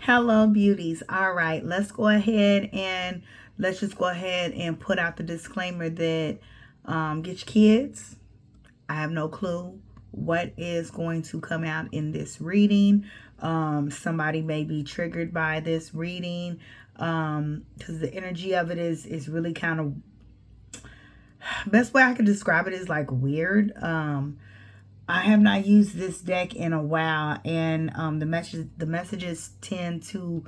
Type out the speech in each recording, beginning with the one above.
Hello, beauties. All right, let's just go ahead and put out the disclaimer that get your kids. I have no clue what is going to come out in this reading. Somebody may be triggered by this reading because the energy of it is really kind of, best way I can describe it is like weird. I have not used this deck in a while, and the messages tend to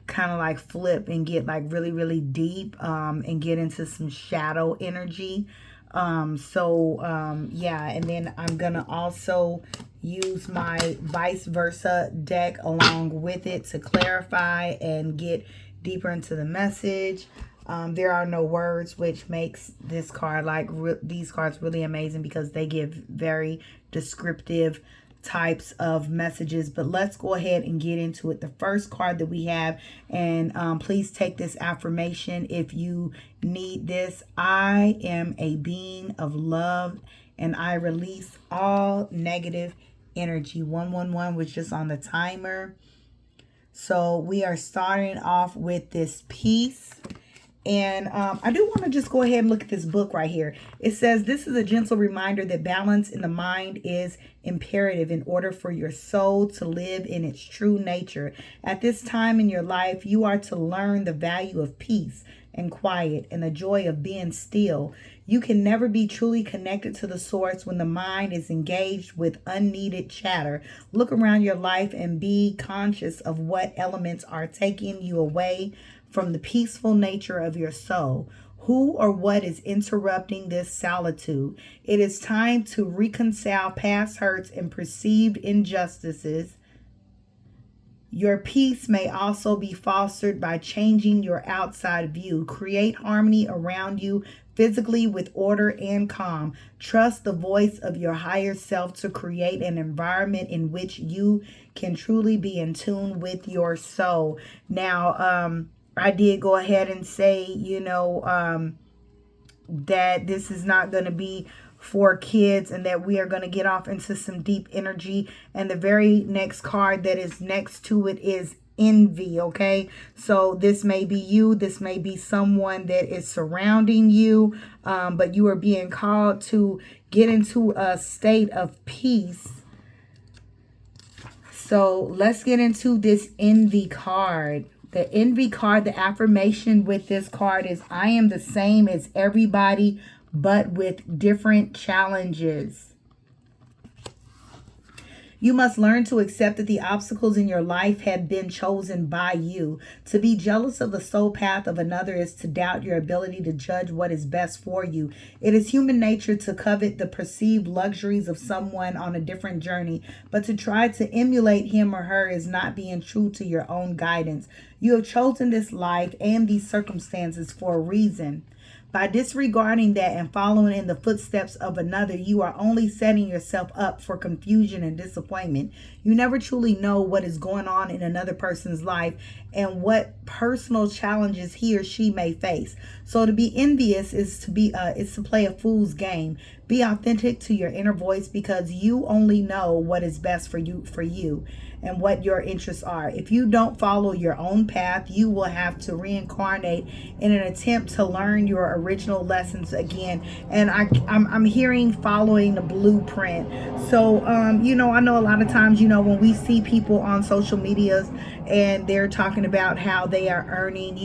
kind of like flip and get like really really deep, and get into some shadow energy. Yeah, and then I'm gonna also use my vice versa deck along with it to clarify and get deeper into the message. There are no words, which makes this card these cards really amazing because they give very descriptive types of messages. But let's go ahead and get into it. The first card that we have, and please take this affirmation if you need this. I am a being of love and I release all negative energy. 111 was just on the timer. So we are starting off with this piece. And I do want to just go ahead and look at this book right here. It says, this is a gentle reminder that balance in the mind is imperative in order for your soul to live in its true nature. At this time in your life, you are to learn the value of peace and quiet and the joy of being still. You can never be truly connected to the source when the mind is engaged with unneeded chatter. Look around your life and be conscious of what elements are taking you away from the peaceful nature of your soul. Who or what is interrupting this solitude? It is time to reconcile past hurts and perceived injustices. Your peace may also be fostered by changing your outside view. Create harmony around you physically with order and calm. Trust the voice of your higher self to create an environment in which you can truly be in tune with your soul. Now, I did go ahead and say, that this is not going to be for kids and that we are going to get off into some deep energy. And the very next card that is next to it is envy. Okay, so this may be you, this may be someone that is surrounding you, but you are being called to get into a state of peace. So let's get into this envy card. The envy card, the affirmation with this card is, I am the same as everybody, but with different challenges. You must learn to accept that the obstacles in your life have been chosen by you. To be jealous of the soul path of another is to doubt your ability to judge what is best for you. It is human nature to covet the perceived luxuries of someone on a different journey, but to try to emulate him or her is not being true to your own guidance. You have chosen this life and these circumstances for a reason. By disregarding that and following in the footsteps of another, you are only setting yourself up for confusion and disappointment. You never truly know what is going on in another person's life and what personal challenges he or she may face. So to be envious is to play a fool's game. Be authentic to your inner voice because you only know what is best for you and what your interests are. If you don't follow your own path, you will have to reincarnate in an attempt to learn your original lessons again. And I'm hearing following the blueprint. So I know a lot of times, when we see people on social medias and they're talking about how they are earning,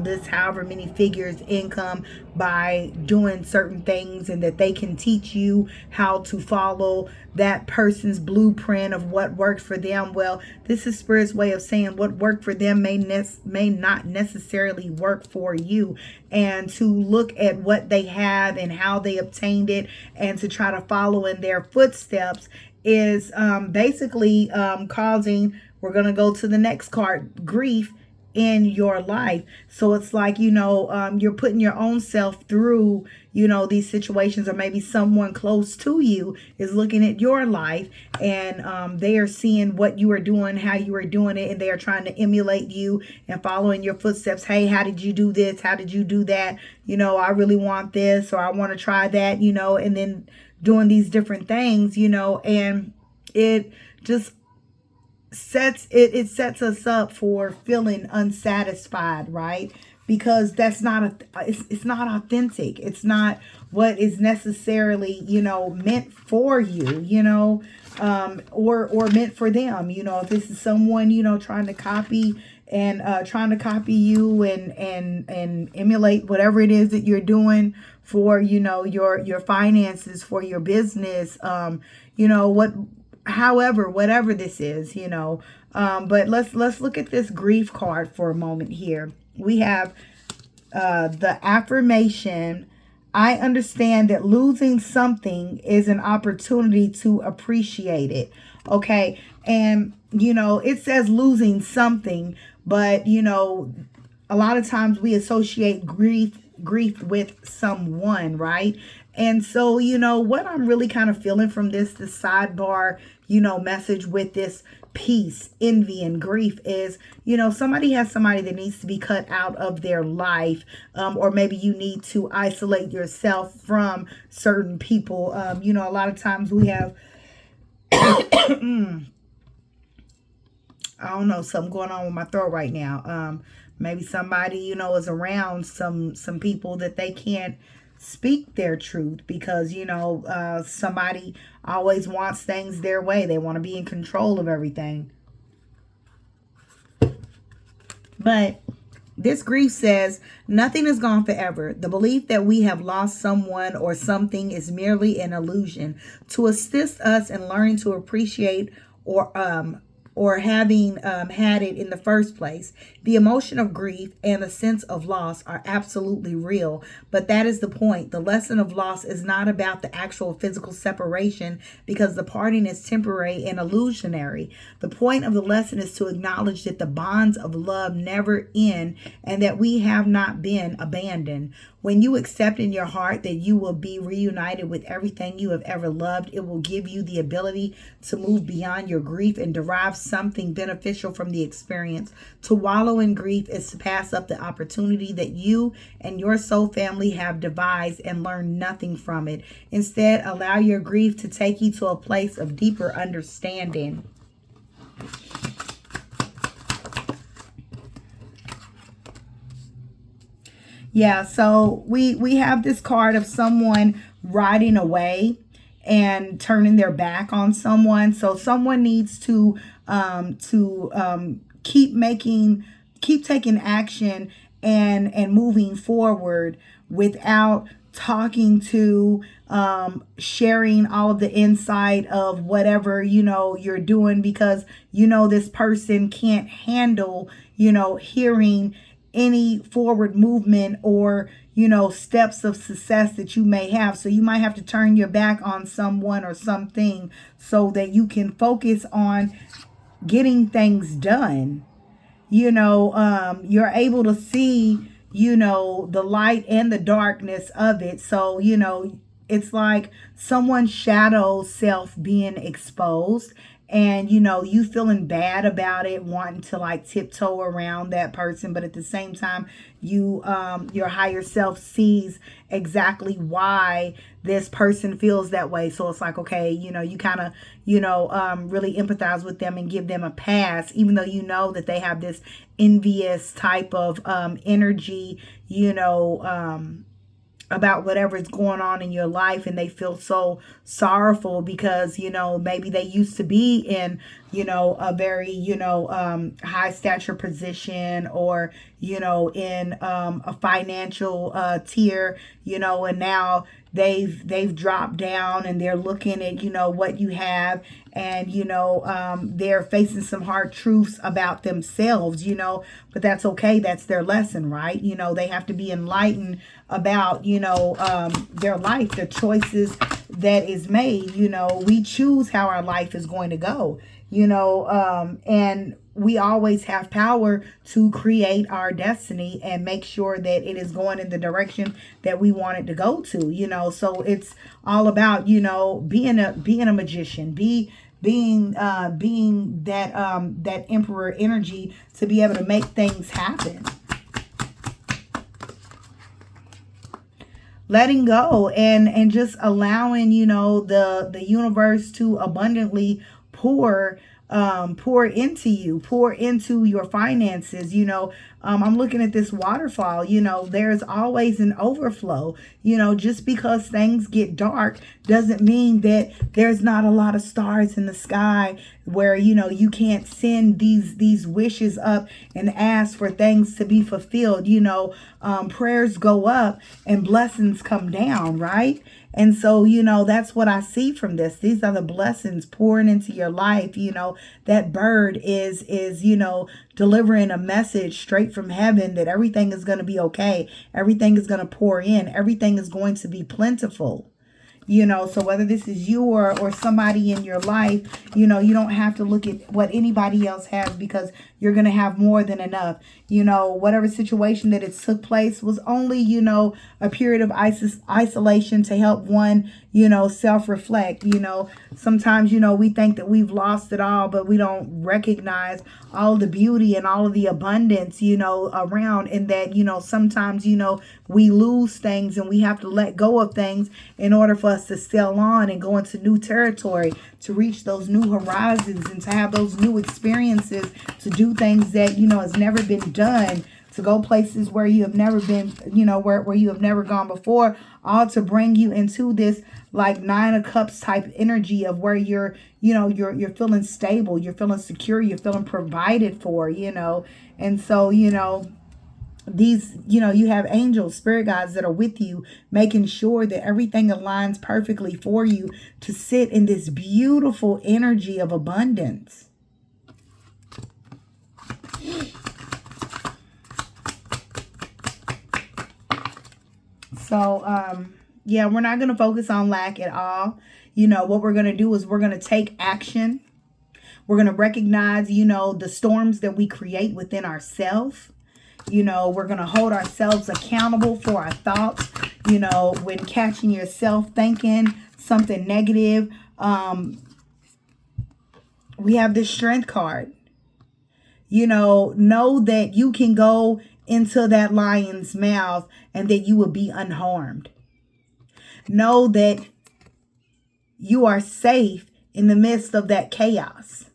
this however many figures income by doing certain things, and that they can teach you how to follow that person's blueprint of what works for them. Well, this is Spirit's way of saying what worked for them may not necessarily work for you, and to look at what they have and how they obtained it and to try to follow in their footsteps is basically causing, we're going to go to the next card, grief in your life. So it's like, you're putting your own self through, these situations, or maybe someone close to you is looking at your life and they are seeing what you are doing, how you are doing it, and they are trying to emulate you and following your footsteps. Hey, how did you do this? How did you do that? I really want this, or I want to try that, and then doing these different things, and it just sets us up for feeling unsatisfied, right? Because that's not it's not authentic. It's not what is necessarily, meant for you, or meant for them. If this is someone, trying to copy and trying to copy you and emulate whatever it is that you're doing for, your finances, for your business, what however, whatever this is, but let's look at this grief card for a moment here. We have the affirmation: I understand that losing something is an opportunity to appreciate it. Okay. And it says losing something, but a lot of times we associate grief with someone, right? And so, what I'm really kind of feeling from this sidebar, message with this peace, envy, and grief is, somebody has somebody that needs to be cut out of their life, or maybe you need to isolate yourself from certain people. A lot of times we have, I don't know, something going on with my throat right now. Maybe somebody, is around some people that they can't speak their truth because, somebody always wants things their way. They want to be in control of everything. But this grief says nothing is gone forever. The belief that we have lost someone or something is merely an illusion. To assist us in learning to appreciate or having had it in the first place. The emotion of grief and the sense of loss are absolutely real, but that is the point. The lesson of loss is not about the actual physical separation because the parting is temporary and illusionary. The point of the lesson is to acknowledge that the bonds of love never end and that we have not been abandoned. When you accept in your heart that you will be reunited with everything you have ever loved, it will give you the ability to move beyond your grief and derive something beneficial from the experience. To wallow in grief is to pass up the opportunity that you and your soul family have devised and learn nothing from it. Instead, allow your grief to take you to a place of deeper understanding. Yeah, so we have this card of someone riding away and turning their back on someone. So someone needs to keep taking action and moving forward without talking to, sharing all of the insight of whatever you're doing, because this person can't handle hearing any forward movement or steps of success that you may have. So you might have to turn your back on someone or something so that you can focus on getting things done. You're able to see the light and the darkness of it. So it's like someone's shadow self being exposed, and you feeling bad about it, wanting to like tiptoe around that person, but at the same time your higher self sees exactly why this person feels that way. So it's like, okay, you kind of really empathize with them and give them a pass, even though that they have this envious type of energy, about whatever is going on in your life, and they feel so sorrowful because maybe they used to be in a very high stature position, or in a financial tier, and now they've dropped down and they're looking at what you have, and they're facing some hard truths about themselves, but that's okay. That's their lesson, right? They have to be enlightened about their life, the choices that is made. We choose how our life is going to go, and we always have power to create our destiny and make sure that it is going in the direction that we want it to go to. So it's all about being a magician, being that emperor energy to be able to make things happen. Letting go and just allowing the universe to abundantly pour pour into you, pour into your finances. I'm looking at this waterfall. There's always an overflow. Just because things get dark doesn't mean that there's not a lot of stars in the sky where you can't send these wishes up and ask for things to be fulfilled. Prayers go up and blessings come down, right? And so, that's what I see from this. These are the blessings pouring into your life. That bird is delivering a message straight from heaven that everything is going to be okay. Everything is going to pour in. Everything is going to be plentiful. So whether this is you or somebody in your life, you don't have to look at what anybody else has, because you're going to have more than enough. Whatever situation that it took place was only, a period of isolation to help one, self-reflect. Sometimes, we think that we've lost it all, but we don't recognize all the beauty and all of the abundance, around, and that, sometimes, we lose things and we have to let go of things in order for us to sail on and go into new territory, to reach those new horizons and to have those new experiences, to do things that, has never been done, to go places where you have never been, where you have never gone before, all to bring you into this like 9 of Cups type energy of where you're feeling stable, you're feeling secure, you're feeling provided for, and so, these, you have angels, spirit guides that are with you, making sure that everything aligns perfectly for you to sit in this beautiful energy of abundance. So, yeah, we're not going to focus on lack at all. What we're going to do is we're going to take action. We're going to recognize, the storms that we create within ourselves. We're going to hold ourselves accountable for our thoughts. When catching yourself thinking something negative, we have this strength card. Know that you can go into that lion's mouth and that you will be unharmed. Know that you are safe in the midst of that chaos.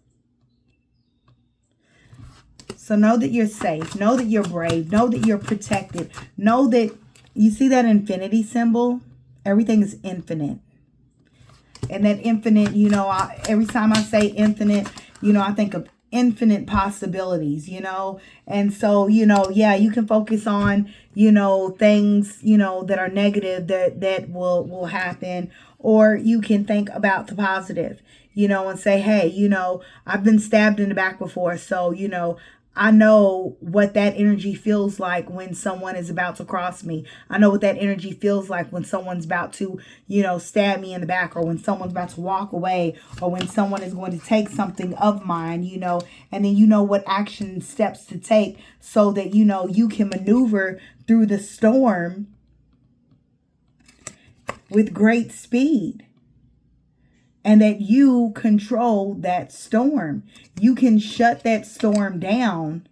So know that you're safe. Know that you're brave. Know that you're protected. Know that you see that infinity symbol. Everything is infinite. And that infinite, every time I say infinite, I think of infinite possibilities, and so, yeah, you can focus on, things, that are negative that will happen, or you can think about the positive, and say, hey, I've been stabbed in the back before. So, I know what that energy feels like when someone is about to cross me. I know what that energy feels like when someone's about to, stab me in the back, or when someone's about to walk away, or when someone is going to take something of mine, and then what action steps to take so that, you can maneuver through the storm with great speed. And that you control that storm. You can shut that storm down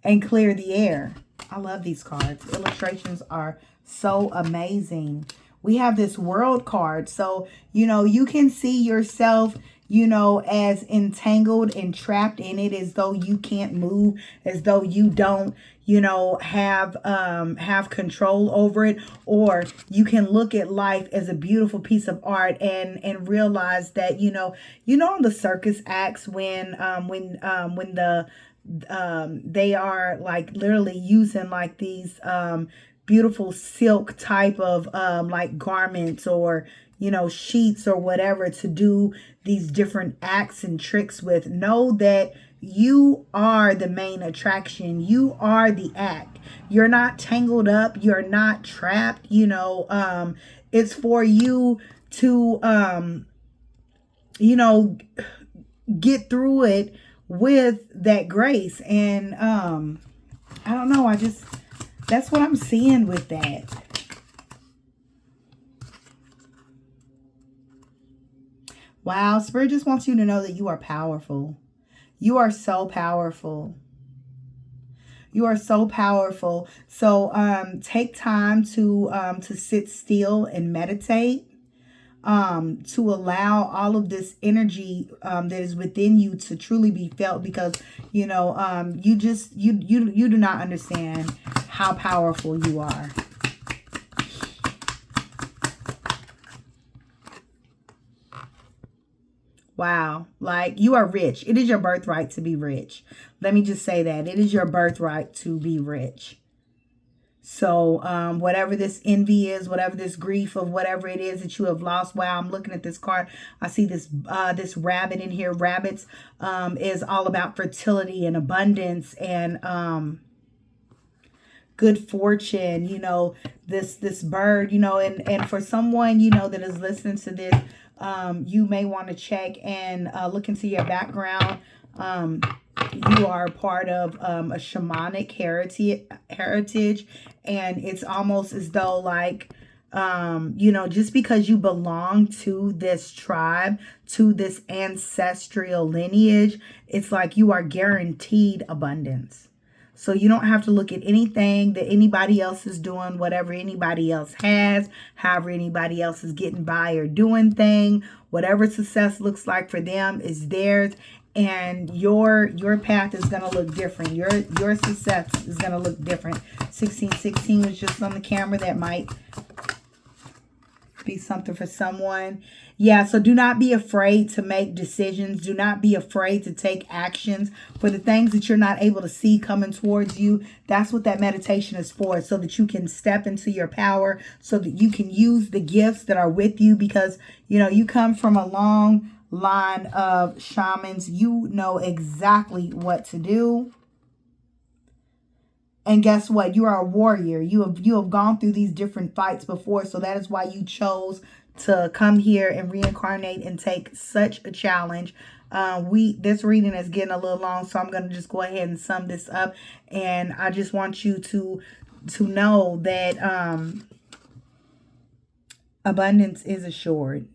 and clear the air. I love these cards. Illustrations are so amazing. We have this world card. So, you can see yourself, as entangled and trapped in it, as though you can't move, as though you don't, have control over it. Or you can look at life as a beautiful piece of art and realize that, on the circus acts when they are like literally using like these beautiful silk type of like garments, or sheets or whatever, to do these different acts and tricks with. Know that you are the main attraction. You are the act. You're not tangled up. You're not trapped. It's for you to get through it with that grace. And I don't know, that's what I'm seeing with that. Wow, Spirit just wants you to know that you are powerful. You are so powerful. You are so powerful. So take time to sit still and meditate. to allow all of this energy that is within you to truly be felt, because you know, you do not understand how powerful you are. Wow. Like, you are rich. It is your birthright to be rich. Let me just say that. It is your birthright to be rich. So whatever this envy is, whatever this grief of whatever it is that you have lost. Wow, I'm looking at this card. I see this this rabbit in here. Rabbits is all about fertility and abundance and good fortune. You know, this bird, you know, and for someone, you know, that is listening to this, you may want to check and look into your background. You are part of a shamanic heritage, and it's almost as though like, you know, just because you belong to this tribe, to this ancestral lineage, it's like you are guaranteed abundance. So you don't have to look at anything that anybody else is doing, whatever anybody else has, however anybody else is getting by or doing thing, whatever success looks like for them is theirs. And your path is going to look different. Your success is going to look different. 1616 was just on the camera. That might be something for someone. Yeah, so do not be afraid to make decisions. Do not be afraid to take actions for the things that you're not able to see coming towards you. That's what that meditation is for, so that you can step into your power, so that you can use the gifts that are with you, because, you know, you come from a long line of shamans. You know exactly what to do. And guess what? You are a warrior. You have gone through these different fights before, so that is why you chose to come here and reincarnate and take such a challenge. This reading is getting a little long, so I'm going to just go ahead and sum this up. And I just want you to know that abundance is assured.